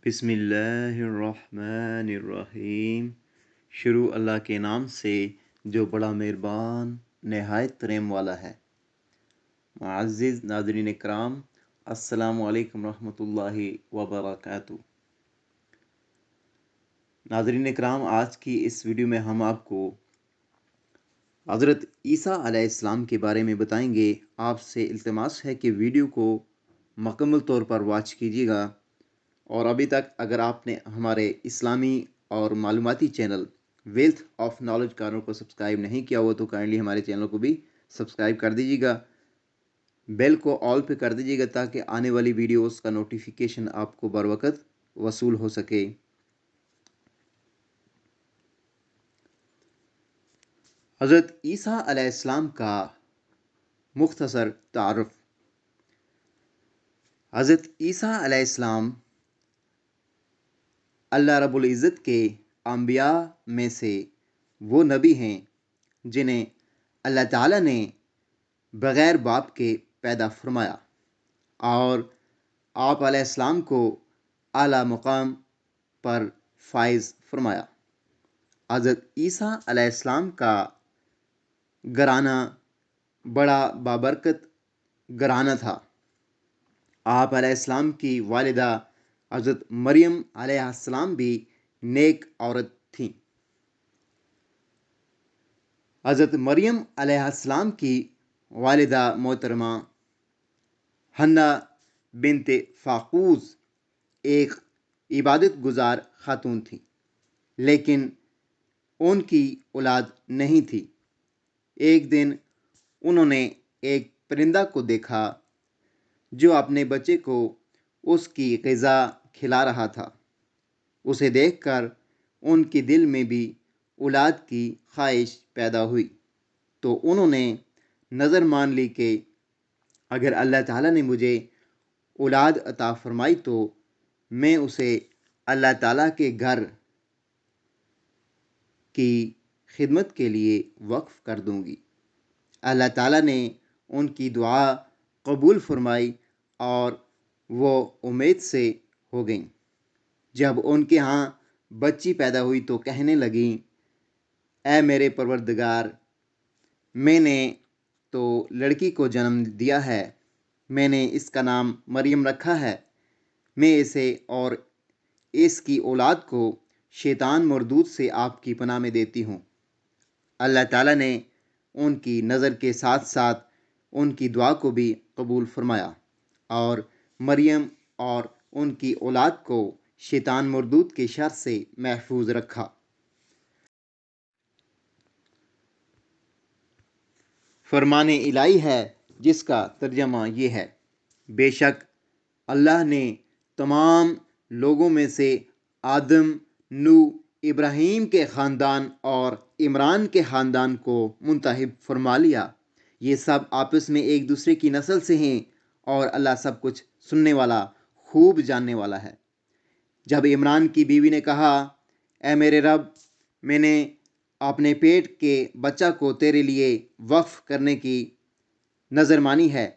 بسم اللہ الرحمن الرحیم۔ شروع اللہ کے نام سے جو بڑا مہربان نہایت رحم والا ہے۔ معزز ناظرین کرام، السلام علیکم ورحمۃ اللہ وبرکاتہ۔ ناظرین کرام، آج کی اس ویڈیو میں ہم آپ کو حضرت عیسیٰ علیہ السلام کے بارے میں بتائیں گے۔ آپ سے التماس ہے کہ ویڈیو کو مکمل طور پر واچ کیجیے گا، اور ابھی تک اگر آپ نے ہمارے اسلامی اور معلوماتی channel wealth of knowledge corner کو سبسکرائب نہیں کیا ہوا تو کائنڈلی ہمارے چینل کو بھی سبسکرائب کر دیجیے گا، بیل کو آل پہ کر دیجیے گا تاکہ آنے والی ویڈیوز کا نوٹیفیکیشن آپ کو بر وقت وصول ہو سکے۔ حضرت عیسیٰ علیہ السلام کا مختصر تعارف۔ حضرت عیسیٰ علیہ السلام اللہ رب العزت کے انبیاء میں سے وہ نبی ہیں جنہیں اللہ تعالیٰ نے بغیر باپ کے پیدا فرمایا، اور آپ علیہ السلام کو اعلیٰ مقام پر فائز فرمایا۔ حضرت عیسیٰ علیہ السلام کا گھرانہ بڑا بابرکت گھرانہ تھا۔ آپ علیہ السلام کی والدہ حضرت مریم علیہ السلام بھی نیک عورت تھیں۔ حضرت مریم علیہ السلام کی والدہ محترمہ حنا بنت فاقوس ایک عبادت گزار خاتون تھیں، لیکن ان کی اولاد نہیں تھی۔ ایک دن انہوں نے ایک پرندہ کو دیکھا جو اپنے بچے کو اس کی غذا کھلا رہا تھا۔ اسے دیکھ کر ان کے دل میں بھی اولاد کی خواہش پیدا ہوئی، تو انہوں نے نظر مان لی کہ اگر اللہ تعالیٰ نے مجھے اولاد عطا فرمائی تو میں اسے اللہ تعالیٰ کے گھر کی خدمت کے لیے وقف کر دوں گی۔ اللہ تعالیٰ نے ان کی دعا قبول فرمائی اور وہ امید سے ہو گئیں۔ جب ان کے ہاں بچی پیدا ہوئی تو کہنے لگیں، اے میرے پروردگار، میں نے تو لڑکی کو جنم دیا ہے، میں نے اس کا نام مریم رکھا ہے، میں اسے اور اس کی اولاد کو شیطان مردود سے آپ کی پناہ میں دیتی ہوں۔ اللہ تعالیٰ نے ان کی نظر کے ساتھ ساتھ ان کی دعا کو بھی قبول فرمایا اور مریم اور ان کی اولاد کو شیطان مردود کے شر سے محفوظ رکھا۔ فرمان الہی ہے جس کا ترجمہ یہ ہے، بے شک اللہ نے تمام لوگوں میں سے آدم، نوح، ابراہیم کے خاندان اور عمران کے خاندان کو منتخب فرما لیا۔ یہ سب آپس میں ایک دوسرے کی نسل سے ہیں، اور اللہ سب کچھ سننے والا، خوب جاننے والا ہے۔ جب عمران کی بیوی نے کہا، اے میرے رب، میں نے اپنے پیٹ کے بچہ کو تیرے لیے وقف کرنے کی نظر مانی ہے،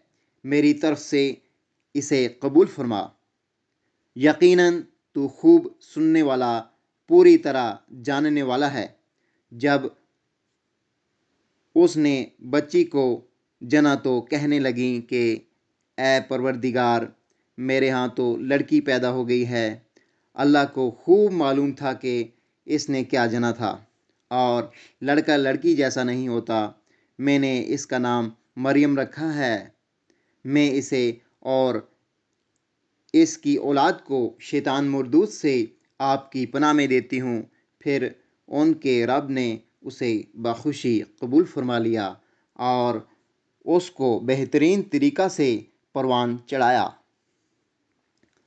میری طرف سے اسے قبول فرما، یقیناً تو خوب سننے والا، پوری طرح جاننے والا ہے۔ جب اس نے بچی کو جنا تو کہنے لگیں کہ اے پروردگار، میرے ہاں تو لڑکی پیدا ہو گئی ہے۔ اللہ کو خوب معلوم تھا کہ اس نے کیا جنا تھا، اور لڑکا لڑکی جیسا نہیں ہوتا۔ میں نے اس کا نام مریم رکھا ہے۔ میں اسے اور اس کی اولاد کو شیطان مردود سے آپ کی پناہ میں دیتی ہوں۔ پھر ان کے رب نے اسے بخوشی قبول فرما لیا اور اس کو بہترین طریقہ سے پروان چڑھایا۔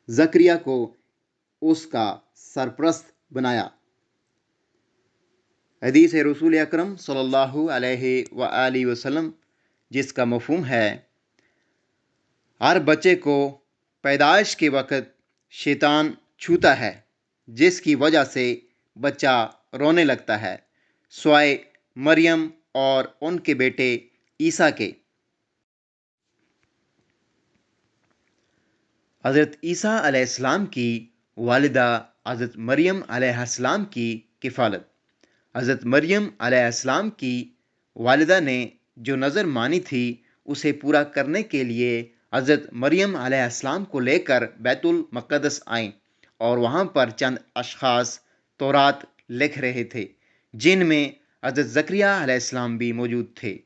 زکریا کو اس کا سرپرست بنایا۔ حدیث رسول اکرم صلی اللہ علیہ وآلہ وسلم، جس کا مفہوم ہے، ہر بچے کو پیدائش کے وقت شیطان چھوتا ہے، جس کی وجہ سے بچہ رونے لگتا ہے، سوائے مریم اور ان کے بیٹے عیسیٰ کے۔ حضرت عیسیٰ علیہ السلام کی والدہ حضرت مریم علیہ السلام کی کفالت۔ حضرت مریم علیہ السلام کی والدہ نے جو نظر مانی تھی اسے پورا کرنے کے لیے حضرت مریم علیہ السلام کو لے کر بیت المقدس آئیں، اور وہاں پر چند اشخاص تورات لکھ رہے تھے جن میں حضرت زکریا علیہ السلام بھی موجود تھے۔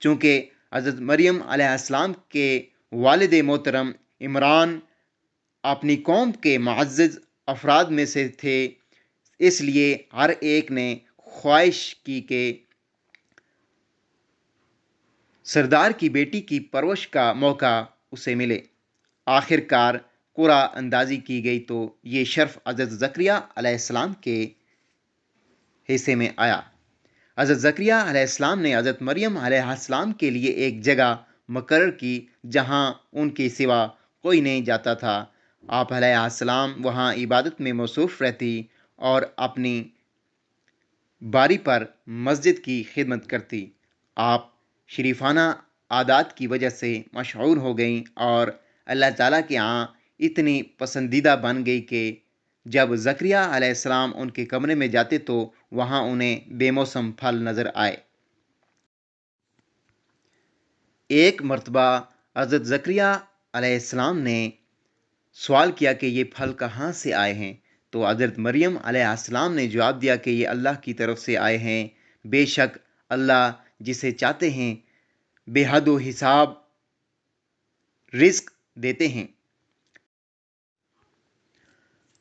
چونکہ حضرت مریم علیہ السلام کے والد محترم عمران اپنی قوم کے معزز افراد میں سے تھے، اس لیے ہر ایک نے خواہش کی کہ سردار کی بیٹی کی پرورش کا موقع اسے ملے۔ آخر کار قرعہ اندازی کی گئی تو یہ شرف حضرت زکریا علیہ السلام کے حصے میں آیا۔ حضرت زکریا علیہ السلام نے حضرت مریم علیہ السلام کے لیے ایک جگہ مقرر کی جہاں ان کے سوا کوئی نہیں جاتا تھا۔ آپ علیہ السلام وہاں عبادت میں مصروف رہتی اور اپنی باری پر مسجد کی خدمت کرتی۔ آپ شریفانہ عادات کی وجہ سے مشہور ہو گئیں اور اللہ تعالیٰ کے ہاں اتنی پسندیدہ بن گئی کہ جب زکریا علیہ السلام ان کے کمرے میں جاتے تو وہاں انہیں بے موسم پھل نظر آئے۔ ایک مرتبہ حضرت زکریا علیہ السلام نے سوال کیا کہ یہ پھل کہاں سے آئے ہیں، تو حضرت مریم علیہ السلام نے جواب دیا کہ یہ اللہ کی طرف سے آئے ہیں، بے شک اللہ جسے چاہتے ہیں بے حد و حساب رزق دیتے ہیں۔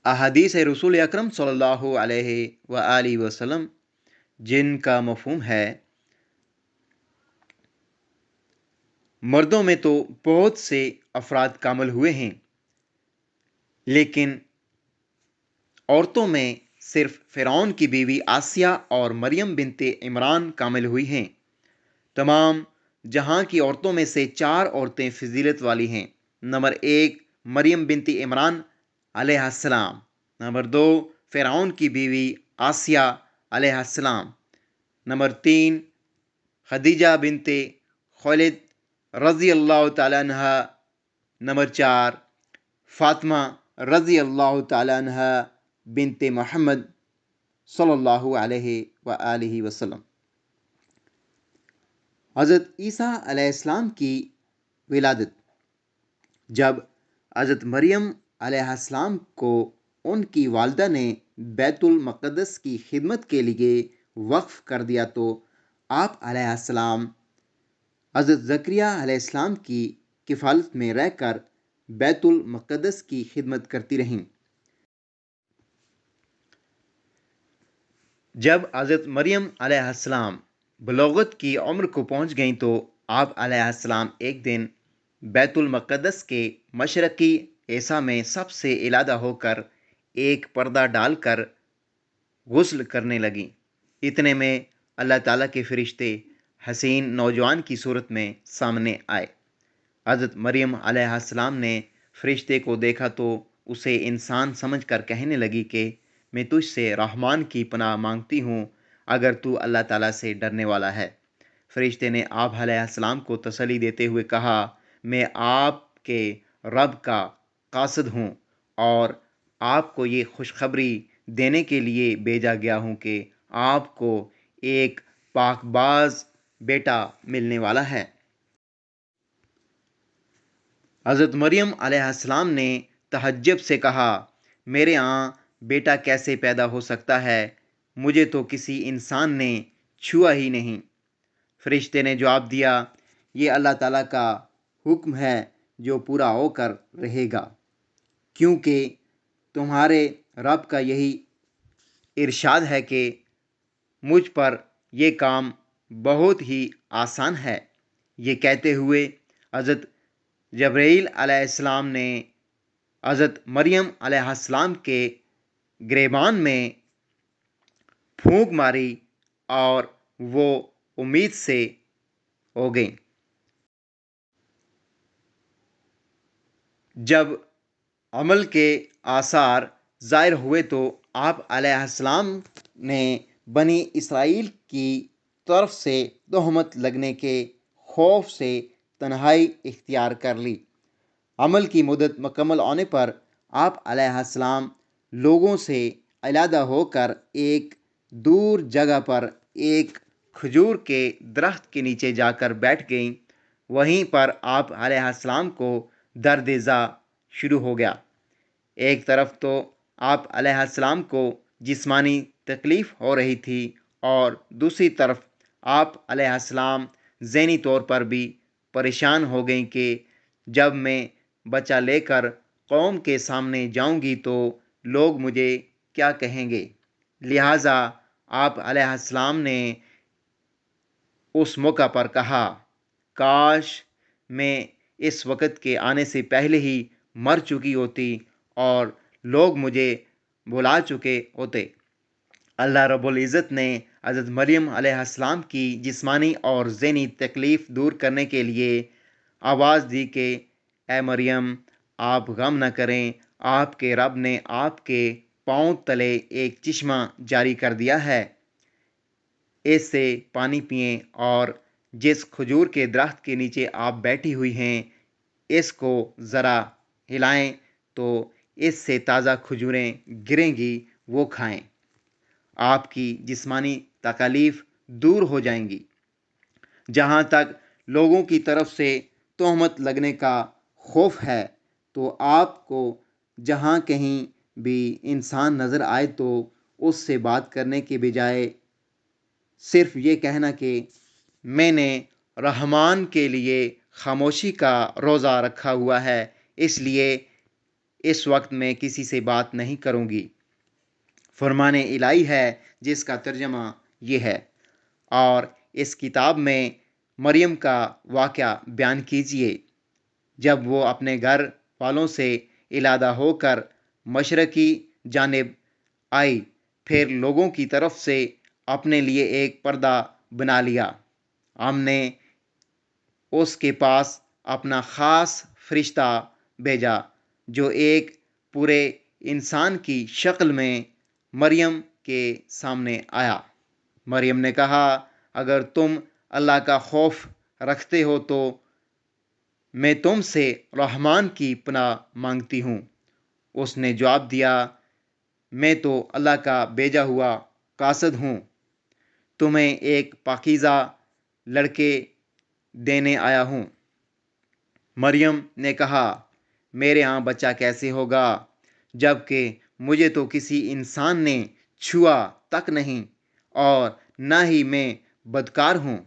احادیث رسول اکرم صلی اللہ علیہ وآلہ وسلم جن کا مفہوم ہے، مردوں میں تو بہت سے افراد کامل ہوئے ہیں، لیکن عورتوں میں صرف فرعون کی بیوی آسیہ اور مریم بنت عمران کامل ہوئی ہیں۔ تمام جہاں کی عورتوں میں سے 4 عورتیں فضیلت والی ہیں۔ نمبر 1 مریم بنت عمران علیہ السلام، نمبر 2 فرعون کی بیوی آسیہ علیہ السلام، نمبر 3 خدیجہ بنت خویلد رضی اللہ تعالیٰ عنہ، نمبر 4 فاطمہ رضی اللہ تعالیٰ عنہ بنت محمد صلی اللہ علیہ وآلہ وسلم۔ حضرت عیسیٰ علیہ السلام کی ولادت۔ جب حضرت مریم علیہ السلام کو ان کی والدہ نے بیت المقدس کی خدمت کے لیے وقف کر دیا تو آپ علیہ السلام حضرت زکریا علیہ السلام کی کفالت میں رہ کر بیت المقدس کی خدمت کرتی رہیں۔ جب حضرت مریم علیہ السلام بلوغت کی عمر کو پہنچ گئیں تو آپ علیہ السلام ایک دن بیت المقدس کے مشرقی حصہ میں سب سے علیحدہ ہو کر ایک پردہ ڈال کر غسل کرنے لگیں۔ اتنے میں اللہ تعالیٰ کے فرشتے حسین نوجوان کی صورت میں سامنے آئے۔ حضرت مریم علیہ السلام نے فرشتے کو دیکھا تو اسے انسان سمجھ کر کہنے لگی کہ میں تجھ سے رحمان کی پناہ مانگتی ہوں اگر تو اللہ تعالیٰ سے ڈرنے والا ہے۔ فرشتے نے آپ علیہ السلام کو تسلی دیتے ہوئے کہا، میں آپ کے رب کا قاصد ہوں اور آپ کو یہ خوشخبری دینے کے لیے بھیجا گیا ہوں کہ آپ کو ایک پاک باز بیٹا ملنے والا ہے۔ حضرت مریم علیہ السلام نے تعجب سے کہا، میرے ہاں بیٹا کیسے پیدا ہو سکتا ہے؟ مجھے تو کسی انسان نے چھوا ہی نہیں۔ فرشتے نے جواب دیا، یہ اللہ تعالیٰ کا حکم ہے جو پورا ہو کر رہے گا، کیونکہ تمہارے رب کا یہی ارشاد ہے کہ مجھ پر یہ کام بہت ہی آسان ہے۔ یہ کہتے ہوئے حضرت جبرائیل علیہ السلام نے حضرت مریم علیہ السلام کے گریبان میں پھونک ماری اور وہ امید سے ہو گئیں۔ جب عمل کے آثار ظاہر ہوئے تو آپ علیہ السلام نے بنی اسرائیل کی طرف سے تہمت لگنے کے خوف سے تنہائی اختیار کر لی۔ عمل کی مدت مکمل ہونے پر آپ علیہ السلام لوگوں سے علیحدہ ہو کر ایک دور جگہ پر ایک کھجور کے درخت کے نیچے جا کر بیٹھ گئیں۔ وہیں پر آپ علیہ السلام کو درد ذا شروع ہو گیا۔ ایک طرف تو آپ علیہ السلام کو جسمانی تکلیف ہو رہی تھی اور دوسری طرف آپ علیہ السلام ذہنی طور پر بھی پریشان ہو گئیں کہ جب میں بچہ لے کر قوم کے سامنے جاؤں گی تو لوگ مجھے کیا کہیں گے۔ لہٰذا آپ علیہ السلام نے اس موقع پر کہا، کاش میں اس وقت کے آنے سے پہلے ہی مر چکی ہوتی اور لوگ مجھے بلا چکے ہوتے۔ اللہ رب العزت نے حضرت مریم علیہ السلام کی جسمانی اور ذہنی تکلیف دور کرنے کے لیے آواز دی کہ اے مریم، آپ غم نہ کریں، آپ کے رب نے آپ کے پاؤں تلے ایک چشمہ جاری کر دیا ہے، اس سے پانی پئیں، اور جس کھجور کے درخت کے نیچے آپ بیٹھی ہوئی ہیں اس کو ذرا ہلائیں تو اس سے تازہ کھجوریں گریں گی، وہ کھائیں، آپ کی جسمانی تکالیف دور ہو جائیں گی۔ جہاں تک لوگوں کی طرف سے تہمت لگنے کا خوف ہے تو آپ کو جہاں کہیں بھی انسان نظر آئے تو اس سے بات کرنے کے بجائے صرف یہ کہنا کہ میں نے رحمان کے لیے خاموشی کا روزہ رکھا ہوا ہے، اس لیے اس وقت میں کسی سے بات نہیں کروں گی۔ فرمان الہی ہے جس کا ترجمہ یہ ہے۔ اور اس کتاب میں مریم کا واقعہ بیان کیجیے جب وہ اپنے گھر والوں سے علیحدہ ہو کر مشرقی جانب آئی، پھر لوگوں کی طرف سے اپنے لیے ایک پردہ بنا لیا۔ ہم نے اس کے پاس اپنا خاص فرشتہ بھیجا جو ایک پورے انسان کی شکل میں مریم کے سامنے آیا۔ مریم نے کہا، اگر تم اللہ کا خوف رکھتے ہو تو میں تم سے رحمان کی پناہ مانگتی ہوں۔ اس نے جواب دیا، میں تو اللہ کا بھیجا ہوا قاصد ہوں، تمہیں ایک پاکیزہ لڑکے دینے آیا ہوں۔ مریم نے کہا، میرے ہاں بچہ کیسے ہوگا جب کہ مجھے تو کسی انسان نے چھوا تک نہیں اور نہ ہی میں بدکار ہوں۔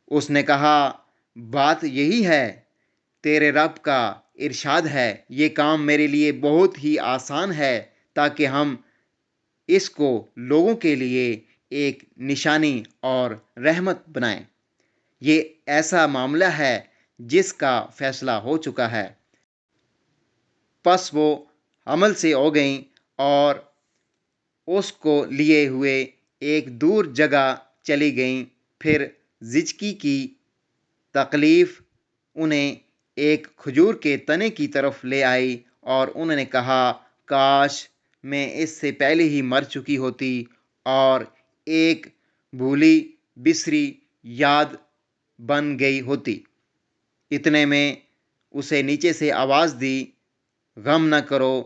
اس نے کہا، بات یہی ہے، تیرے رب کا ارشاد ہے، یہ کام میرے لیے بہت ہی آسان ہے تاکہ ہم اس کو لوگوں کے لیے ایک نشانی اور رحمت بنائیں۔ یہ ایسا معاملہ ہے جس کا فیصلہ ہو چکا ہے۔ پس وہ عمل سے ہو گئیں اور اس کو لیے ہوئے ایک دور جگہ چلی گئیں۔ پھر زچگی کی تکلیف انہیں ایک کھجور کے تنے کی طرف لے آئی اور انہوں نے کہا، کاش میں اس سے پہلے ہی مر چکی ہوتی اور ایک بھولی بسری یاد بن گئی ہوتی۔ اتنے میں اسے نیچے سے آواز دی، غم نہ کرو،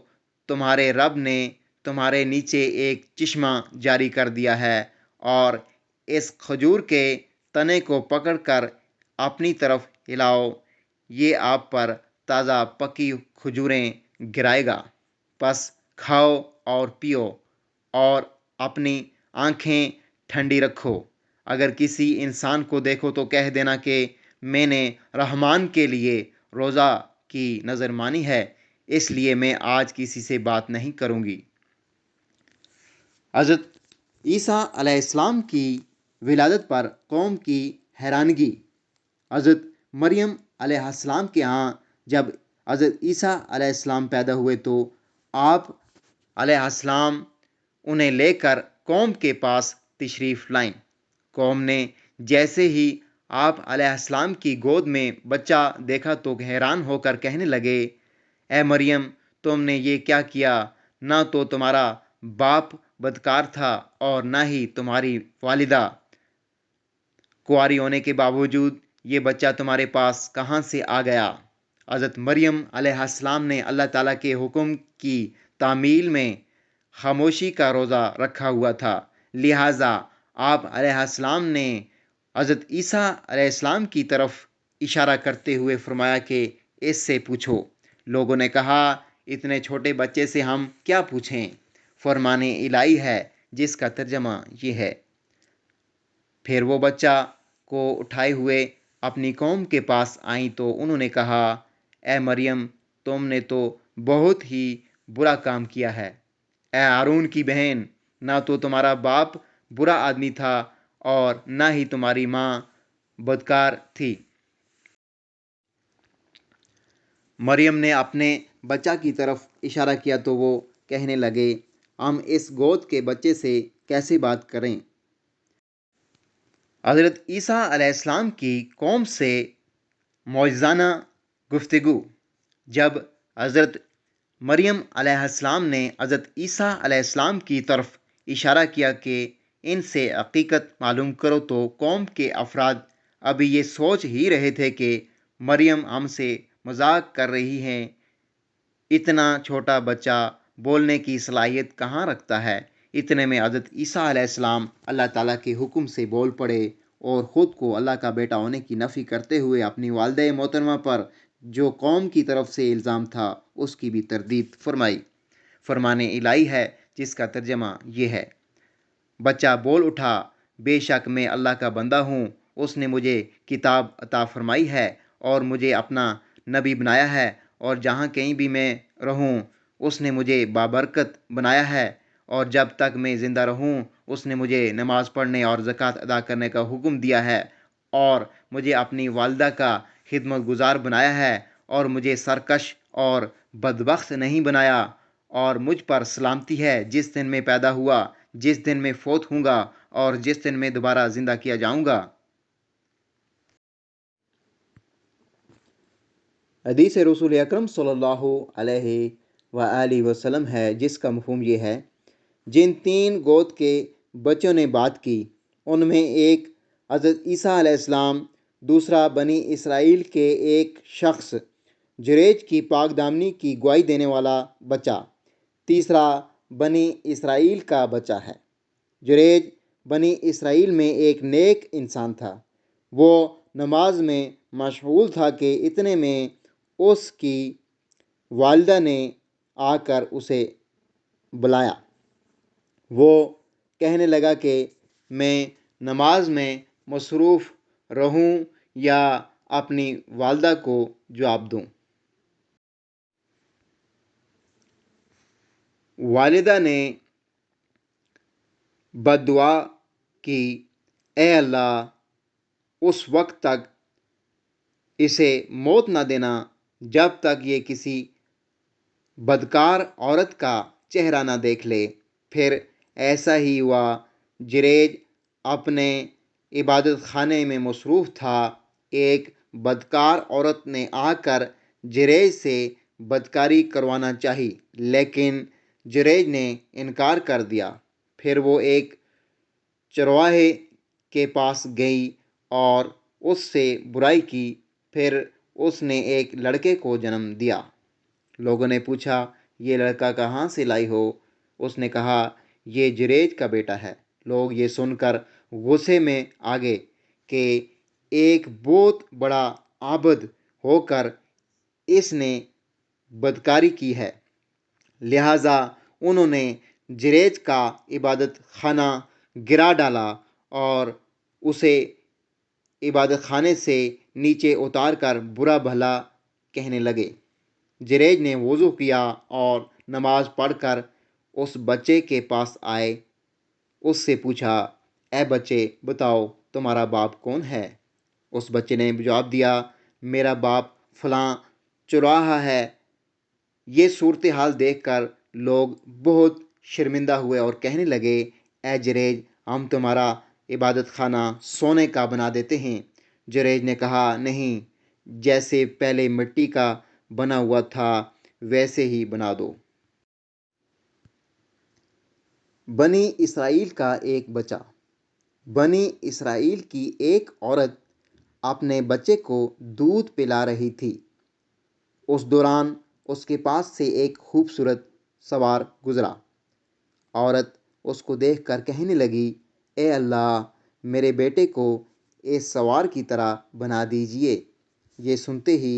تمہارے رب نے تمہارے نیچے ایک چشمہ جاری کر دیا ہے، اور اس کھجور کے تنے کو پکڑ کر اپنی طرف ہلاؤ، یہ آپ پر تازہ پکی کھجوریں گرائے گا، پس کھاؤ اور پیو اور اپنی آنکھیں ٹھنڈی رکھو۔ اگر کسی انسان کو دیکھو تو کہہ دینا کہ میں نے رحمان کے لیے روزہ کی نظر مانی ہے، اس لیے میں آج کسی سے بات نہیں کروں گی۔ حضرت عیسیٰ علیہ السلام کی ولادت پر قوم کی حیرانگی۔ حضرت مریم علیہ السلام کے ہاں جب حضرت عیسیٰ علیہ السلام پیدا ہوئے تو آپ علیہ السلام انہیں لے کر قوم کے پاس تشریف لائیں۔ قوم نے جیسے ہی آپ علیہ السلام کی گود میں بچہ دیکھا تو حیران ہو کر کہنے لگے، اے مریم، تم نے یہ کیا کیا؟ نہ تو تمہارا باپ بدکار تھا اور نہ ہی تمہاری والدہ، کنواری ہونے کے باوجود یہ بچہ تمہارے پاس کہاں سے آ گیا؟ حضرت مریم علیہ السلام نے اللہ تعالیٰ کے حکم کی تعمیل میں خاموشی کا روزہ رکھا ہوا تھا، لہٰذا آپ علیہ السلام نے حضرت عیسیٰ علیہ السلام کی طرف اشارہ کرتے ہوئے فرمایا کہ اس سے پوچھو۔ لوگوں نے کہا، اتنے چھوٹے بچے سے ہم کیا پوچھیں؟ فرمان الہی ہے جس کا ترجمہ یہ ہے۔ پھر وہ بچہ کو اٹھائے ہوئے اپنی قوم کے پاس آئیں تو انہوں نے کہا، اے مریم، تم نے تو بہت ہی برا کام کیا ہے۔ اے ہارون کی بہن، نہ تو تمہارا باپ برا آدمی تھا اور نہ ہی تمہاری ماں بدکار تھی۔ مریم نے اپنے بچہ کی طرف اشارہ کیا تو وہ کہنے لگے، ہم اس گود کے بچے سے کیسے بات کریں؟ حضرت عیسیٰ علیہ السلام کی قوم سے معجزانہ گفتگو۔ جب حضرت مریم علیہ السلام نے حضرت عیسیٰ علیہ السلام کی طرف اشارہ کیا کہ ان سے حقیقت معلوم کرو تو قوم کے افراد ابھی یہ سوچ ہی رہے تھے کہ مریم ہم سے مذاق کر رہی ہیں، اتنا چھوٹا بچہ بولنے کی صلاحیت کہاں رکھتا ہے؟ اتنے میں حضرت عیسیٰ علیہ السلام اللہ تعالیٰ کے حکم سے بول پڑے اور خود کو اللہ کا بیٹا ہونے کی نفی کرتے ہوئے اپنی والدہ محترمہ پر جو قوم کی طرف سے الزام تھا اس کی بھی تردید فرمائی۔ فرمان الہی ہے جس کا ترجمہ یہ ہے۔ بچہ بول اٹھا، بے شک میں اللہ کا بندہ ہوں، اس نے مجھے کتاب عطا فرمائی ہے اور مجھے اپنا نبی بنایا ہے، اور جہاں کہیں بھی میں رہوں اس نے مجھے بابرکت بنایا ہے، اور جب تک میں زندہ رہوں اس نے مجھے نماز پڑھنے اور زکوٰۃ ادا کرنے کا حکم دیا ہے، اور مجھے اپنی والدہ کا خدمت گزار بنایا ہے، اور مجھے سرکش اور بدبخت نہیں بنایا، اور مجھ پر سلامتی ہے جس دن میں پیدا ہوا، جس دن میں فوت ہوں گا اور جس دن میں دوبارہ زندہ کیا جاؤں گا۔ حدیث رسول اکرم صلی اللہ علیہ وآلہ وسلم ہے جس کا مفہوم یہ ہے، جن 3 گود کے بچوں نے بات کی ان میں ایک حضرت عیسیٰ علیہ السلام، دوسرا بنی اسرائیل کے ایک شخص جریج کی پاک دامنی کی گواہی دینے والا بچہ، تیسرا بنی اسرائیل کا بچہ ہے۔ جریج بنی اسرائیل میں ایک نیک انسان تھا، وہ نماز میں مشغول تھا کہ اتنے میں اس کی والدہ نے آ کر اسے بلایا۔ وہ کہنے لگا کہ میں نماز میں مصروف رہوں یا اپنی والدہ کو جواب دوں؟ والدہ نے بد دعا کی، اے اللہ، اس وقت تک اسے موت نہ دینا جب تک یہ کسی بدکار عورت کا چہرہ نہ دیکھ لے۔ پھر ایسا ہی ہوا، جریج اپنے عبادت خانے میں مصروف تھا، ایک بدکار عورت نے آ کر جریج سے بدکاری کروانا چاہی لیکن جریج نے انکار کر دیا۔ پھر وہ ایک چرواہے کے پاس گئی اور اس سے برائی کی، پھر اس نے ایک لڑکے کو جنم دیا۔ لوگوں نے پوچھا، یہ لڑکا کہاں سے لائی ہو؟ اس نے کہا، یہ جریج کا بیٹا ہے۔ لوگ یہ سن کر غصے میں آ گئے کہ ایک بہت بڑا عابد ہو کر اس نے بدکاری کی ہے، لہٰذا انہوں نے جریج کا عبادت خانہ گرا ڈالا اور اسے عبادت خانے سے نیچے اتار کر برا بھلا کہنے لگے۔ جریج نے وضو کیا اور نماز پڑھ کر اس بچے کے پاس آئے، اس سے پوچھا، اے بچے، بتاؤ تمہارا باپ کون ہے؟ اس بچے نے جواب دیا، میرا باپ فلاں چرواہا ہے۔ یہ صورتحال دیکھ کر لوگ بہت شرمندہ ہوئے اور کہنے لگے، اے جریج، ہم تمہارا عبادت خانہ سونے کا بنا دیتے ہیں۔ جریج نے کہا، نہیں، جیسے پہلے مٹی کا بنا ہوا تھا ویسے ہی بنا دو۔ بنی اسرائیل کا ایک بچہ۔ بنی اسرائیل کی ایک عورت اپنے بچے کو دودھ پلا رہی تھی۔ اس دوران اس کے پاس سے ایک خوبصورت سوار گزرا۔ عورت اس کو دیکھ کر کہنے لگی، اے اللہ، میرے بیٹے کو اس سوار کی طرح بنا دیجئے۔ یہ سنتے ہی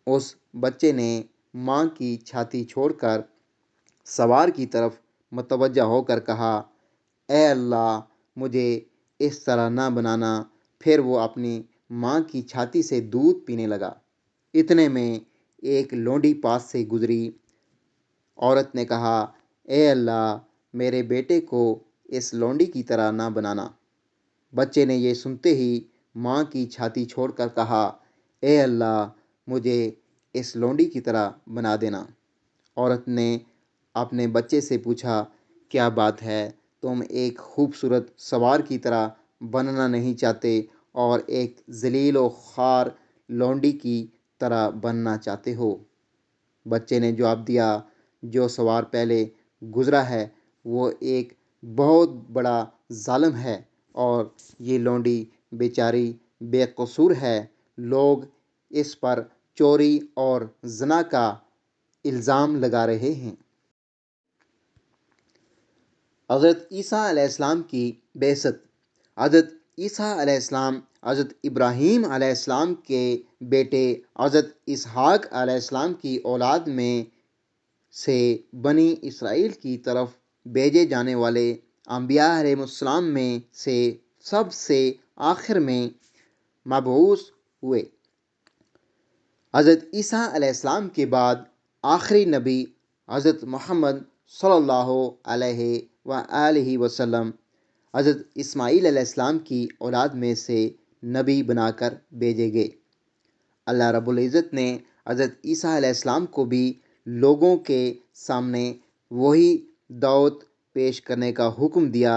اس بچے نے ماں کی چھاتی چھوڑ کر سوار کی طرف متوجہ ہو کر کہا، اے اللہ، مجھے اس طرح نہ بنانا۔ پھر وہ اپنی ماں کی چھاتی سے دودھ پینے لگا۔ اتنے میں ایک لونڈی پاس سے گزری۔ عورت نے کہا، اے اللہ، میرے بیٹے کو اس لونڈی کی طرح نہ بنانا۔ بچے نے یہ سنتے ہی ماں کی چھاتی چھوڑ کر کہا، اے اللہ، مجھے اس لونڈی کی طرح بنا دینا۔ عورت نے اپنے بچے سے پوچھا، کیا بات ہے، تم ایک خوبصورت سوار کی طرح بننا نہیں چاہتے اور ایک ذلیل و خوار لونڈی کی طرح بننا چاہتے ہو؟ بچے نے جواب دیا، جو سوار پہلے گزرا ہے وہ ایک بہت بڑا ظالم ہے، اور یہ لونڈی بیچاری بے قصور ہے۔ لوگ اس پر چوری اور زنا کا الزام لگا رہے ہیں۔ حضرت عیسیٰ علیہ السلام کی بعثت۔ حضرت عیسیٰ علیہ السلام حضرت ابراہیم علیہ السلام کے بیٹے حضرت اسحاق علیہ السلام کی اولاد میں سے بنی اسرائیل کی طرف بھیجے جانے والے انبیاء علیہ السلام میں سے سب سے آخر میں مبعوث ہوئے۔ حضرت عیسیٰ علیہ السلام کے بعد آخری نبی حضرت محمد صلی اللہ علیہ وآلہ وسلم حضرت اسماعیل علیہ السلام کی اولاد میں سے نبی بنا کر بھیجے گئے۔ اللہ رب العزت نے حضرت عیسیٰ علیہ السلام کو بھی لوگوں کے سامنے وہی دعوت پیش کرنے کا حکم دیا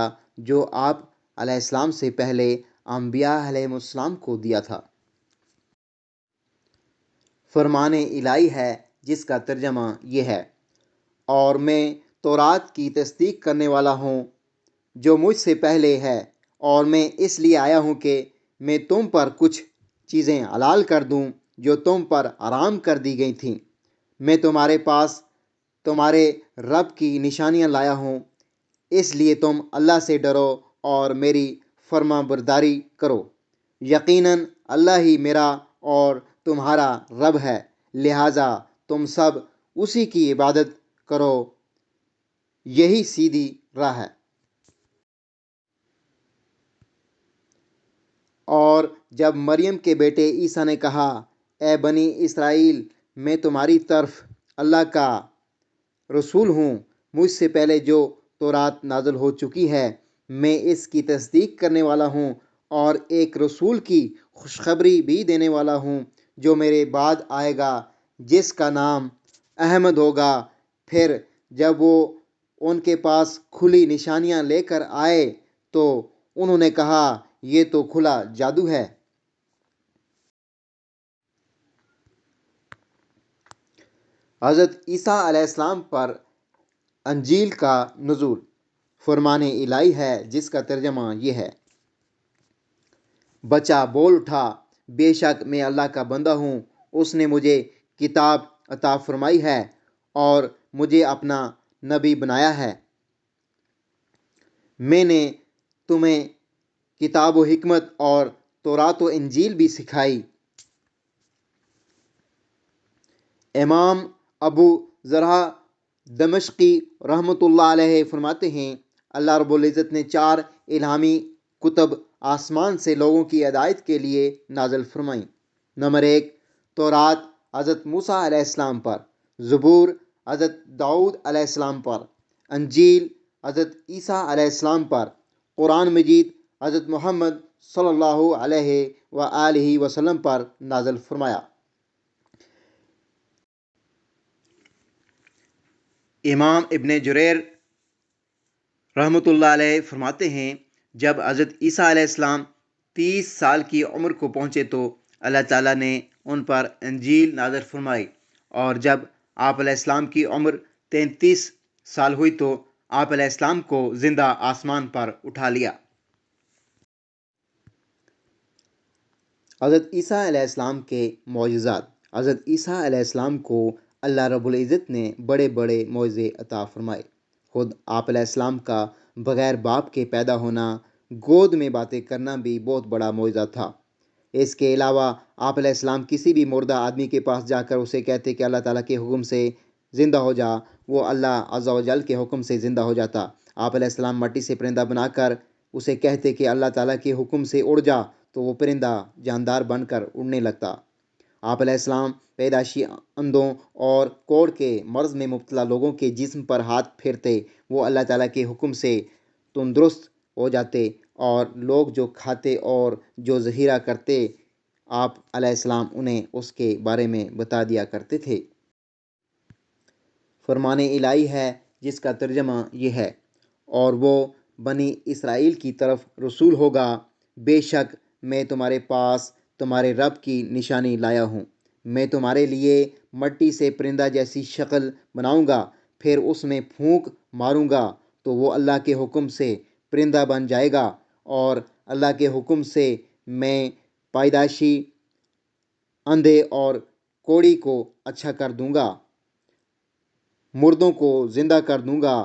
جو آپ علیہ السلام سے پہلے انبیاء علیہ السلام کو دیا تھا۔ فرمان الہی ہے جس کا ترجمہ یہ ہے، اور میں تورات کی تصدیق کرنے والا ہوں جو مجھ سے پہلے ہے، اور میں اس لیے آیا ہوں کہ میں تم پر کچھ چیزیں حلال کر دوں جو تم پر حرام کر دی گئی تھیں۔ میں تمہارے پاس تمہارے رب کی نشانیاں لایا ہوں، اس لیے تم اللہ سے ڈرو اور میری فرما برداری کرو۔ یقیناً اللہ ہی میرا اور تمہارا رب ہے، لہٰذا تم سب اسی کی عبادت کرو، یہی سیدھی راہ ہے۔ اور جب مریم کے بیٹے عیسیٰ نے کہا، اے بنی اسرائیل، میں تمہاری طرف اللہ کا رسول ہوں، مجھ سے پہلے جو تورات نازل ہو چکی ہے میں اس کی تصدیق کرنے والا ہوں، اور ایک رسول کی خوشخبری بھی دینے والا ہوں جو میرے بعد آئے گا، جس کا نام احمد ہوگا۔ پھر جب وہ ان کے پاس کھلی نشانیاں لے کر آئے تو انہوں نے کہا، یہ تو کھلا جادو ہے۔ حضرت عیسیٰ علیہ السلام پر انجیل کا نزول۔ فرمان الہی ہے جس کا ترجمہ یہ ہے، بچہ بول اٹھا، بے شک میں اللہ کا بندہ ہوں، اس نے مجھے کتاب عطا فرمائی ہے اور مجھے اپنا نبی بنایا ہے۔ میں نے تمہیں کتاب و حکمت اور تورات و انجیل بھی سکھائی۔ امام ابو ذرہ دمشقی رحمۃ اللہ علیہ فرماتے ہیں، اللہ رب العزت نے 4 الہامی کتب آسمان سے لوگوں کی ہدایت کے لیے نازل فرمائیں۔ نمبر 1، تورات حضرت موسیٰ علیہ السلام پر، زبور حضرت داؤد علیہ السلام پر، انجیل حضرت عیسیٰ علیہ السلام پر، قرآن مجید حضرت محمد صلی اللہ علیہ وآلہ وسلم پر نازل فرمایا۔ امام ابن جریر رحمۃ اللہ علیہ فرماتے ہیں، جب حضرت عیسیٰ علیہ السلام 30 سال کی عمر کو پہنچے تو اللہ تعالیٰ نے ان پر انجیل نازل فرمائی، اور جب آپ علیہ السلام کی عمر 33 سال ہوئی تو آپ علیہ السلام کو زندہ آسمان پر اٹھا لیا۔ حضرت عیسیٰ علیہ السلام کے معجزات۔ حضرت عیسیٰ علیہ السلام کو اللہ رب العزت نے بڑے بڑے معجزے عطا فرمائے۔ خود آپ علیہ السلام کا بغیر باپ کے پیدا ہونا، گود میں باتیں کرنا بھی بہت بڑا معجزہ تھا۔ اس کے علاوہ آپ علیہ السلام کسی بھی مردہ آدمی کے پاس جا کر اسے کہتے کہ اللہ تعالیٰ کے حکم سے زندہ ہو جا، وہ اللہ عز و جل کے حکم سے زندہ ہو جاتا۔ آپ علیہ السلام مٹی سے پرندہ بنا کر اسے کہتے کہ اللہ تعالیٰ کے حکم سے اڑ جا، تو وہ پرندہ جاندار بن کر اڑنے لگتا۔ آپ علیہ السلام پیدائشی اندھوں اور کوڑ کے مرض میں مبتلا لوگوں کے جسم پر ہاتھ پھیرتے، وہ اللہ تعالیٰ کے حکم سے تندرست ہو جاتے، اور لوگ جو کھاتے اور جو ذخیرہ کرتے، آپ علیہ السلام انہیں اس کے بارے میں بتا دیا کرتے تھے۔ فرمان الہی ہے جس کا ترجمہ یہ ہے، اور وہ بنی اسرائیل کی طرف رسول ہوگا، بے شک میں تمہارے پاس تمہارے رب کی نشانی لایا ہوں۔ میں تمہارے لیے مٹی سے پرندہ جیسی شکل بناؤں گا، پھر اس میں پھونک ماروں گا تو وہ اللہ کے حکم سے پرندہ بن جائے گا، اور اللہ کے حکم سے میں پیدائشی اندھے اور کوڑی کو اچھا کر دوں گا، مردوں کو زندہ کر دوں گا۔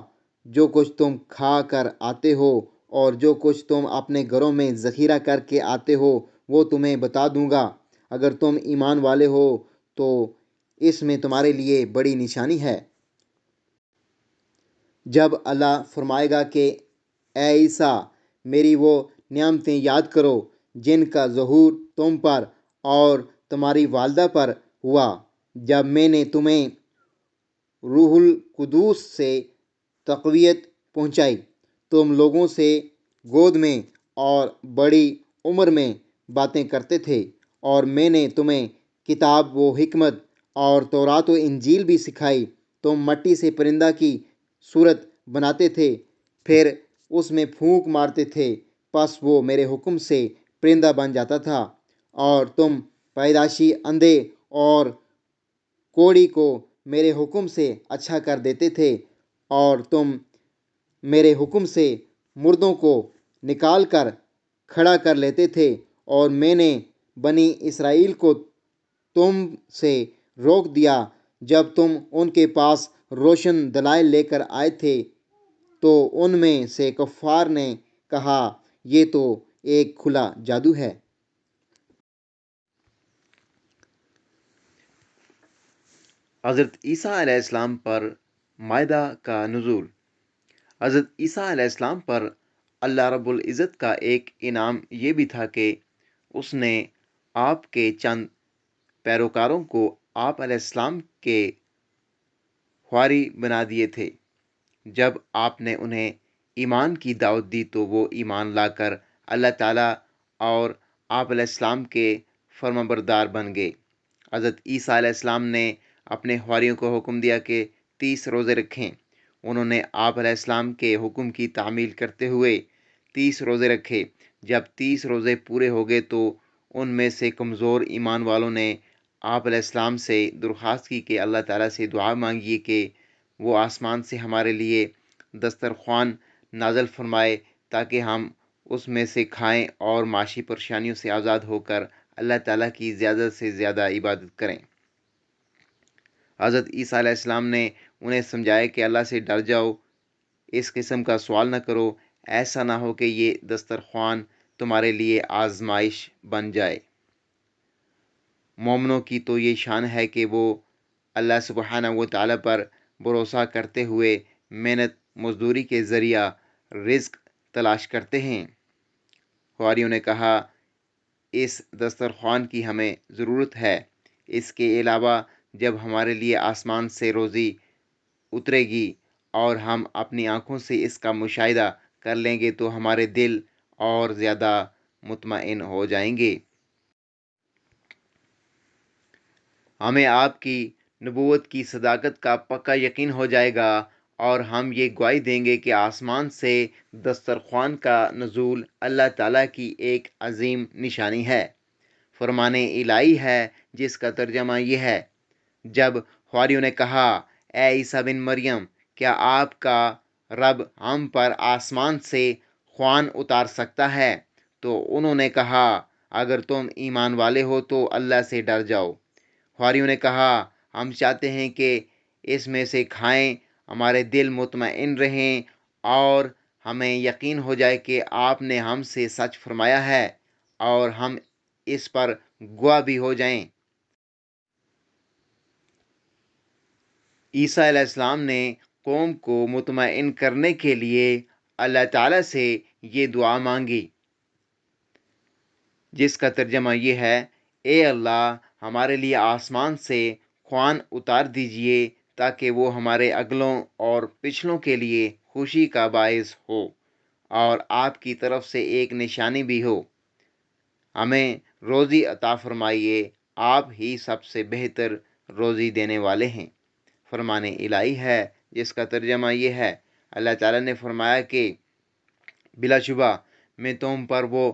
جو کچھ تم کھا کر آتے ہو اور جو کچھ تم اپنے گھروں میں ذخیرہ کر کے آتے ہو، وہ تمہیں بتا دوں گا۔ اگر تم ایمان والے ہو تو اس میں تمہارے لیے بڑی نشانی ہے۔ جب اللہ فرمائے گا کہ اے عیسیٰ، میری وہ نعمتیں یاد کرو جن کا ظہور تم پر اور تمہاری والدہ پر ہوا، جب میں نے تمہیں روح القدس سے تقویت پہنچائی، تم لوگوں سے گود میں اور بڑی عمر میں باتیں کرتے تھے، اور میں نے تمہیں کتاب و حکمت اور تورات و انجیل بھی سکھائی۔ تم مٹی سے پرندہ کی صورت بناتے تھے، پھر اس میں پھونک مارتے تھے، پس وہ میرے حکم سے پرندہ بن جاتا تھا، اور تم پیدائشی اندھے اور کوڑی کو میرے حکم سے اچھا کر دیتے تھے، اور تم میرے حکم سے مردوں کو نکال کر کھڑا کر لیتے تھے، اور میں نے بنی اسرائیل کو تم سے روک دیا جب تم ان کے پاس روشن دلائل لے کر آئے تھے، تو ان میں سے کفار نے کہا یہ تو ایک کھلا جادو ہے۔ حضرت عیسیٰ علیہ السلام پر مائدہ کا نزول۔ حضرت عیسیٰ علیہ السلام پر اللہ رب العزت کا ایک انعام یہ بھی تھا کہ اس نے آپ کے چند پیروکاروں کو آپ علیہ السلام کے خواری بنا دیے تھے۔ جب آپ نے انہیں ایمان کی دعوت دی تو وہ ایمان لا کر اللہ تعالیٰ اور آپ علیہ السلام کے فرمانبردار بن گئے۔ حضرت عیسیٰ علیہ السلام نے اپنے حواریوں کو حکم دیا کہ 30 روزے رکھیں۔ انہوں نے آپ علیہ السلام کے حکم کی تعمیل کرتے ہوئے 30 روزے رکھے۔ جب 30 روزے پورے ہو گئے تو ان میں سے کمزور ایمان والوں نے آپ علیہ السلام سے درخواست کی کہ اللہ تعالیٰ سے دعا مانگیے کہ وہ آسمان سے ہمارے لیے دسترخوان نازل فرمائے تاکہ ہم اس میں سے کھائیں اور معاشی پریشانیوں سے آزاد ہو کر اللہ تعالیٰ کی زیادہ سے زیادہ عبادت کریں۔ حضرت عیسیٰ علیہ السلام نے انہیں سمجھایا کہ اللہ سے ڈر جاؤ، اس قسم کا سوال نہ کرو، ایسا نہ ہو کہ یہ دسترخوان تمہارے لیے آزمائش بن جائے۔ مومنوں کی تو یہ شان ہے کہ وہ اللہ سبحانہ و تعالیٰ پر بھروسہ کرتے ہوئے محنت مزدوری کے ذریعہ رزق تلاش کرتے ہیں۔ حواریوں نے کہا اس دسترخوان کی ہمیں ضرورت ہے، اس کے علاوہ جب ہمارے لیے آسمان سے روزی اترے گی اور ہم اپنی آنکھوں سے اس کا مشاہدہ کر لیں گے تو ہمارے دل اور زیادہ مطمئن ہو جائیں گے۔ ہمیں آپ کی نبوت کی صداقت کا پکا یقین ہو جائے گا، اور ہم یہ گواہی دیں گے کہ آسمان سے دسترخوان کا نزول اللہ تعالیٰ کی ایک عظیم نشانی ہے۔ فرمان الہی ہے جس کا ترجمہ یہ ہے۔ جب حواریوں نے کہا اے عیسیٰ بن مریم، کیا آپ کا رب ہم پر آسمان سے خوان اتار سکتا ہے؟ تو انہوں نے کہا اگر تم ایمان والے ہو تو اللہ سے ڈر جاؤ۔ حواریوں نے کہا ہم چاہتے ہیں کہ اس میں سے کھائیں، ہمارے دل مطمئن رہیں اور ہمیں یقین ہو جائے کہ آپ نے ہم سے سچ فرمایا ہے اور ہم اس پر گواہ بھی ہو جائیں۔ عیسیٰ علیہ السلام نے قوم کو مطمئن کرنے کے لیے اللہ تعالیٰ سے یہ دعا مانگی، جس کا ترجمہ یہ ہے: اے اللہ، ہمارے لیے آسمان سے خوان اتار دیجئے تاکہ وہ ہمارے اگلوں اور پچھلوں کے لیے خوشی کا باعث ہو اور آپ کی طرف سے ایک نشانی بھی ہو۔ ہمیں روزی عطا فرمائیے، آپ ہی سب سے بہتر روزی دینے والے ہیں۔ فرمان الہی ہے، جس کا ترجمہ یہ ہے: اللہ تعالیٰ نے فرمایا کہ بلا شبہ میں تم پر وہ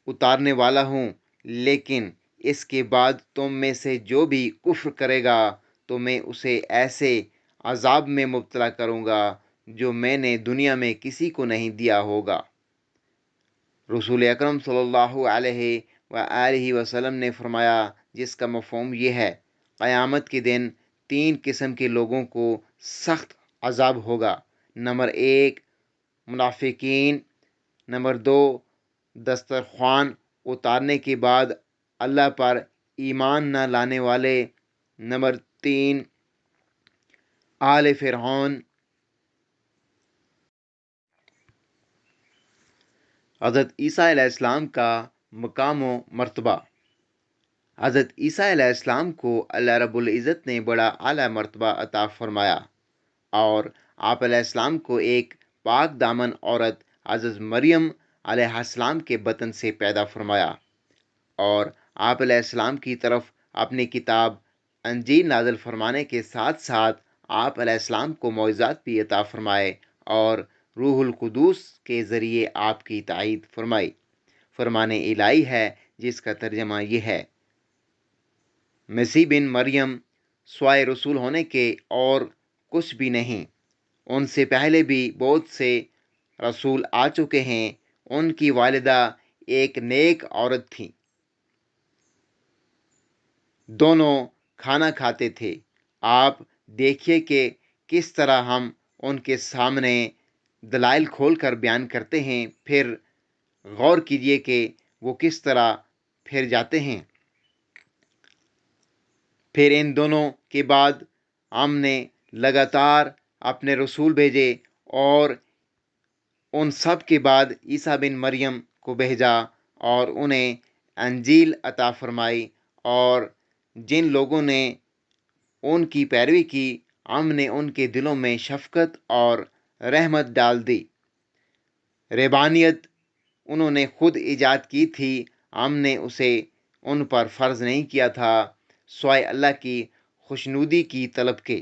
اتارنے والا ہوں، لیکن اس کے بعد تم میں سے جو بھی کفر کرے گا تو میں اسے ایسے عذاب میں مبتلا کروں گا جو میں نے دنیا میں کسی کو نہیں دیا ہوگا۔ رسول اکرم صلی اللہ علیہ وآلہ وسلم نے فرمایا، جس کا مفہوم یہ ہے: قیامت کے دن 3 قسم کے لوگوں کو سخت عذاب ہوگا۔ نمبر 1 منافقین، نمبر 2 دسترخوان اتارنے کے بعد اللہ پر ایمان نہ لانے والے، نمبر 3 آل فرعون۔ حضرت عیسیٰ علیہ السلام کا مقام و مرتبہ۔ حضرت عیسیٰ علیہ السلام کو اللہ رب العزت نے بڑا اعلیٰ مرتبہ عطا فرمایا اور آپ علیہ السلام کو ایک پاک دامن عورت حضرت مریم علیہ السلام کے بطن سے پیدا فرمایا اور آپ علیہ السلام کی طرف اپنی کتاب انجیل نازل فرمانے کے ساتھ ساتھ آپ علیہ السلام کو معجزات بھی عطا فرمائے اور روح القدس کے ذریعے آپ کی تائید فرمائی۔ فرمان الہی ہے، جس کا ترجمہ یہ ہے: مسیح بن مریم سوائے رسول ہونے کے اور کچھ بھی نہیں، ان سے پہلے بھی بہت سے رسول آ چکے ہیں۔ ان کی والدہ ایک نیک عورت تھی، دونوں کھانا کھاتے تھے۔ آپ دیکھیے کہ کس طرح ہم ان کے سامنے دلائل کھول کر بیان کرتے ہیں، پھر غور کیجیے کہ وہ کس طرح پھر جاتے ہیں۔ پھر ان دونوں کے بعد ہم نے لگاتار اپنے رسول بھیجے اور ان سب کے بعد عیسیٰ بن مریم کو بھیجا اور انہیں انجیل عطا فرمائی، اور جن لوگوں نے ان کی پیروی کی ہم نے ان کے دلوں میں شفقت اور رحمت ڈال دی۔ رہبانیت انہوں نے خود ایجاد کی تھی، ہم نے اسے ان پر فرض نہیں کیا تھا سوائے اللہ کی خوشنودی کی طلب کے۔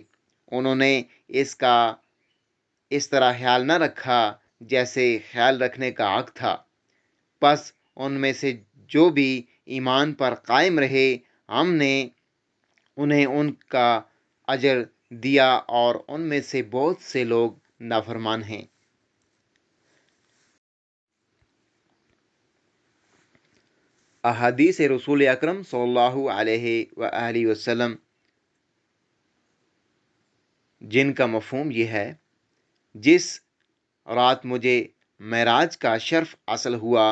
انہوں نے اس کا اس طرح خیال نہ رکھا جیسے خیال رکھنے کا حق تھا۔ پس ان میں سے جو بھی ایمان پر قائم رہے ہم نے انہیں ان کا اجر دیا، اور ان میں سے بہت سے لوگ نافرمان ہیں۔ احادیث رسول اکرم صلی اللہ علیہ وآلہ وسلم، جن کا مفہوم یہ ہے: جس رات مجھے معراج کا شرف حاصل ہوا،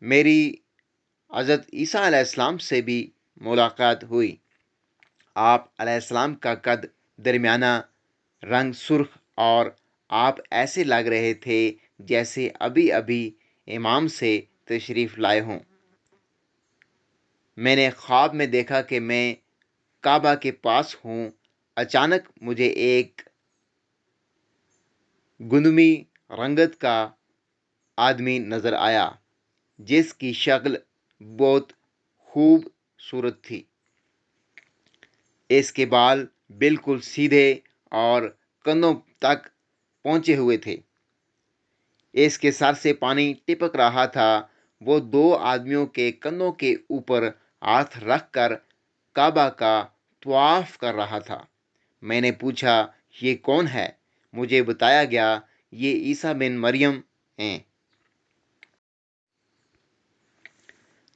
میری حضرت عیسیٰ علیہ السلام سے بھی ملاقات ہوئی۔ آپ علیہ السلام کا قد درمیانہ، رنگ سرخ، اور آپ ایسے لگ رہے تھے جیسے ابھی ابھی امام سے تشریف لائے ہوں۔ میں نے خواب میں دیکھا کہ میں کعبہ کے پاس ہوں۔ اچانک مجھے ایک گندمی رنگت کا آدمی نظر آیا جس کی شکل بہت خوبصورت تھی۔ اس کے بال بالکل سیدھے اور کندھوں تک پہنچے ہوئے تھے۔ اس کے سر سے پانی ٹپک رہا تھا۔ وہ 2 آدمیوں کے کندھوں کے اوپر ہاتھ رکھ کر کعبہ کا طواف کر رہا تھا۔ میں نے پوچھا، یہ کون ہے؟ مجھے بتایا گیا، یہ عیسیٰ بن مریم ہیں۔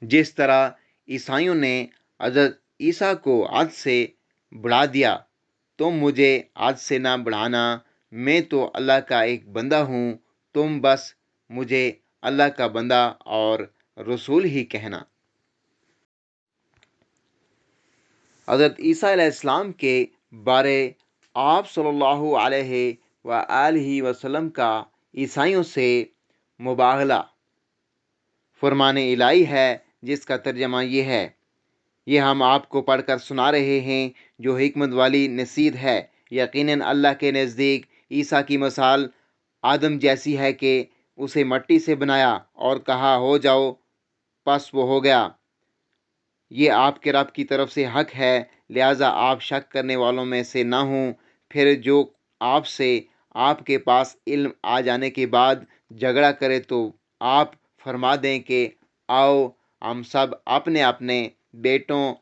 جس طرح عیسائیوں نے حضرت عیسیٰ کو حد سے بڑھا دیا، تم مجھے آج سے نہ بڑھانا، میں تو اللہ کا ایک بندہ ہوں، تم بس مجھے اللہ کا بندہ اور رسول ہی کہنا۔ حضرت عیسیٰ علیہ السلام کے بارے آپ صلی اللہ علیہ وآلہ وسلم کا عیسائیوں سے مباہلہ فرمان الہی ہے، جس کا ترجمہ یہ ہے، یہ ہم آپ کو پڑھ کر سنا رہے ہیں، جو حکمت والی نصیحت ہے۔ یقیناً اللہ کے نزدیک عیسیٰ کی مثال آدم جیسی ہے کہ اسے مٹی سے بنایا اور کہا ہو جاؤ، پس وہ ہو گیا۔ یہ آپ کے رب کی طرف سے حق ہے، لہٰذا آپ شک کرنے والوں میں سے نہ ہوں۔ پھر جو آپ سے آپ کے پاس علم آ جانے کے بعد جھگڑا کرے تو آپ فرما دیں کہ آؤ ہم سب اپنے اپنے بیٹوں،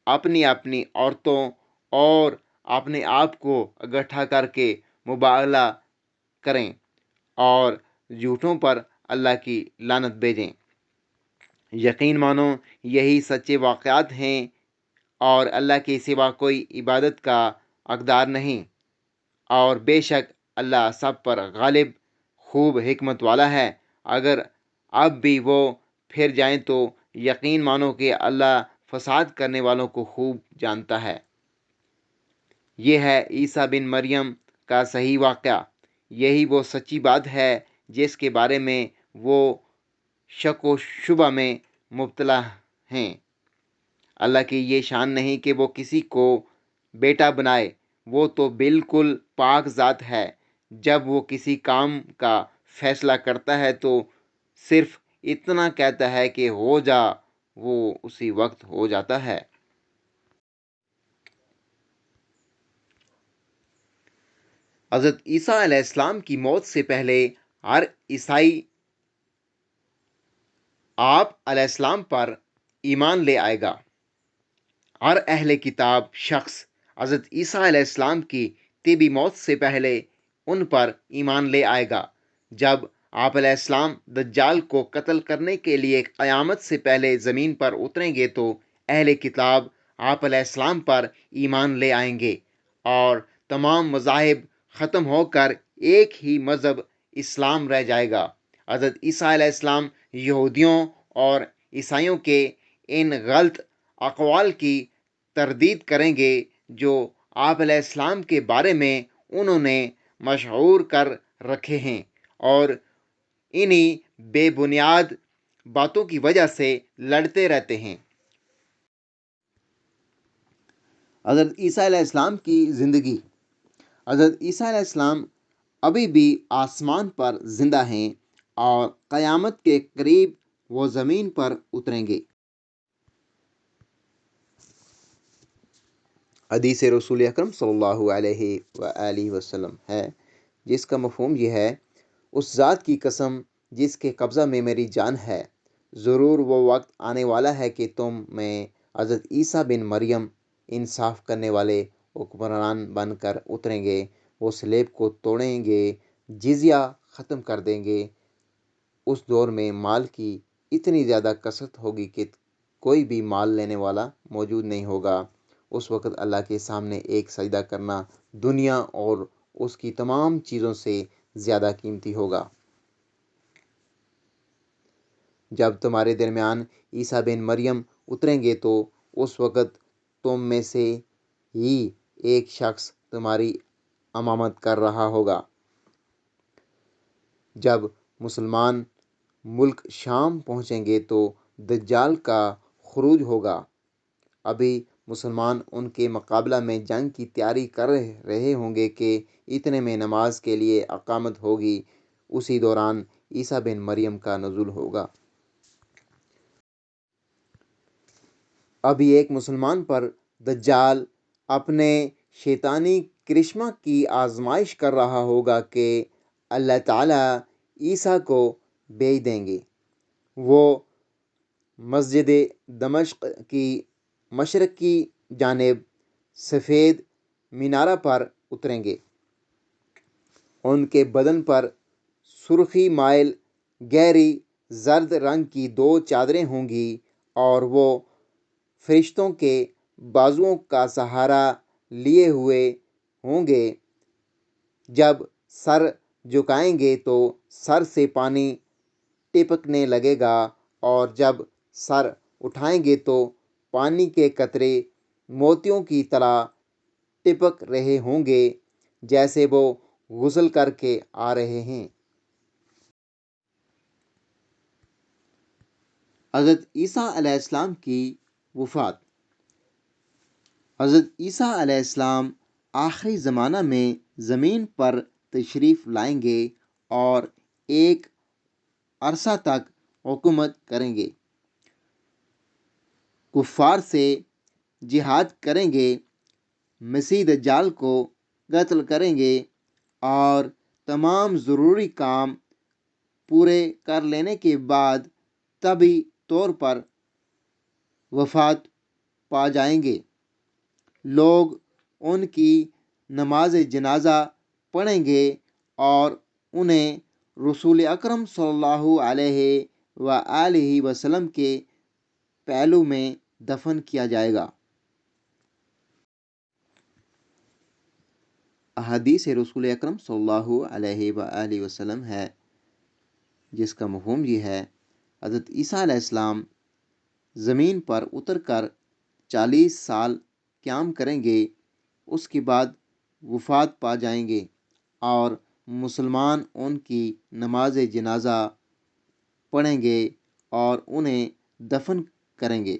اپنی اپنی عورتوں اور اپنے آپ کو اکٹھا کر کے مباہلہ کریں اور جھوٹوں پر اللہ کی لعنت بھیجیں۔ یقین مانو یہی سچے واقعات ہیں اور اللہ کے سوا کوئی عبادت کا حقدار نہیں، اور بے شک اللہ سب پر غالب، خوب حکمت والا ہے۔ اگر اب بھی وہ پھر جائیں تو یقین مانو کہ اللہ فساد کرنے والوں کو خوب جانتا ہے۔ یہ ہے عیسیٰ بن مریم کا صحیح واقعہ، یہی وہ سچی بات ہے جس کے بارے میں وہ شک و شبہ میں مبتلا ہیں۔ اللہ کی یہ شان نہیں کہ وہ کسی کو بیٹا بنائے، وہ تو بالکل پاک ذات ہے۔ جب وہ کسی کام کا فیصلہ کرتا ہے تو صرف اتنا کہتا ہے کہ ہو جا، وہ اسی وقت ہو جاتا ہے۔ حضرت عیسیٰ علیہ السلام کی موت سے پہلے ہر عیسائی آپ علیہ السلام پر ایمان لے آئے گا۔ ہر اہل کتاب شخص حضرت عیسیٰ علیہ السلام کی طبی موت سے پہلے ان پر ایمان لے آئے گا۔ جب آپ علیہ السلام دجال کو قتل کرنے کے لیے قیامت سے پہلے زمین پر اتریں گے تو اہل کتاب آپ علیہ السلام پر ایمان لے آئیں گے اور تمام مذاہب ختم ہو کر ایک ہی مذہب اسلام رہ جائے گا۔ حضرت عیسیٰ علیہ السلام یہودیوں اور عیسائیوں کے ان غلط اقوال کی تردید کریں گے جو آپ علیہ السلام کے بارے میں انہوں نے مشہور کر رکھے ہیں، اور انہی بے بنیاد باتوں کی وجہ سے لڑتے رہتے ہیں۔ حضرت عیسیٰ علیہ السلام کی زندگی۔ حضرت عیسیٰ علیہ السلام ابھی بھی آسمان پر زندہ ہیں اور قیامت کے قریب وہ زمین پر اتریں گے۔ حدیث رسول اکرم صلی اللہ علیہ وآلہ وسلم ہے، جس کا مفہوم یہ ہے، اس ذات کی قسم جس کے قبضہ میں میری جان ہے، ضرور وہ وقت آنے والا ہے کہ تم میں حضرت عیسیٰ بن مریم انصاف کرنے والے حکمران بن کر اتریں گے۔ وہ صلیب کو توڑیں گے، جزیہ ختم کر دیں گے۔ اس دور میں مال کی اتنی زیادہ کثرت ہوگی کہ کوئی بھی مال لینے والا موجود نہیں ہوگا۔ اس وقت اللہ کے سامنے ایک سجدہ کرنا دنیا اور اس کی تمام چیزوں سے زیادہ قیمتی ہوگا۔ جب تمہارے درمیان عیسیٰ بن مریم اتریں گے تو اس وقت تم میں سے ہی ایک شخص تمہاری امامت کر رہا ہوگا۔ جب مسلمان ملک شام پہنچیں گے تو دجال کا خروج ہوگا۔ ابھی مسلمان ان کے مقابلہ میں جنگ کی تیاری کر رہے ہوں گے کہ اتنے میں نماز کے لیے اقامت ہوگی، اسی دوران عیسیٰ بن مریم کا نزول ہوگا۔ ابھی ایک مسلمان پر دجال اپنے شیطانی کرشمہ کی آزمائش کر رہا ہوگا کہ اللہ تعالیٰ عیسیٰ کو بھیج دیں گے۔ وہ مسجد دمشق کی مشرقی جانب سفید مینارہ پر اتریں گے۔ ان کے بدن پر سرخی مائل گہری زرد رنگ کی 2 چادریں ہوں گی اور وہ فرشتوں کے بازوؤں کا سہارا لیے ہوئے ہوں گے۔ جب سر جھکائیں گے تو سر سے پانی ٹپکنے لگے گا، اور جب سر اٹھائیں گے تو پانی کے قطرے موتیوں کی طرح ٹپک رہے ہوں گے، جیسے وہ غسل کر کے آ رہے ہیں۔ حضرت عیسیٰ علیہ السلام کی وفات۔ حضرت عیسیٰ علیہ السلام آخری زمانہ میں زمین پر تشریف لائیں گے اور ایک عرصہ تک حکومت کریں گے۔ کفار سے جہاد کریں گے، مسیح دجال کو قتل کریں گے اور تمام ضروری کام پورے کر لینے کے بعد طبی طور پر وفات پا جائیں گے۔ لوگ ان کی نماز جنازہ پڑھیں گے اور انہیں رسول اکرم صلی اللہ علیہ وآلہ وسلم کے پہلو میں دفن کیا جائے گا۔ احادیث رسول اکرم صلی اللہ علیہ وآلہ وسلم ہے، جس کا مفہوم یہ ہے: حضرت عیسیٰ علیہ السلام زمین پر اتر کر 40 سال قیام کریں گے، اس کے بعد وفات پا جائیں گے اور مسلمان ان کی نماز جنازہ پڑھیں گے اور انہیں دفن کریں گے۔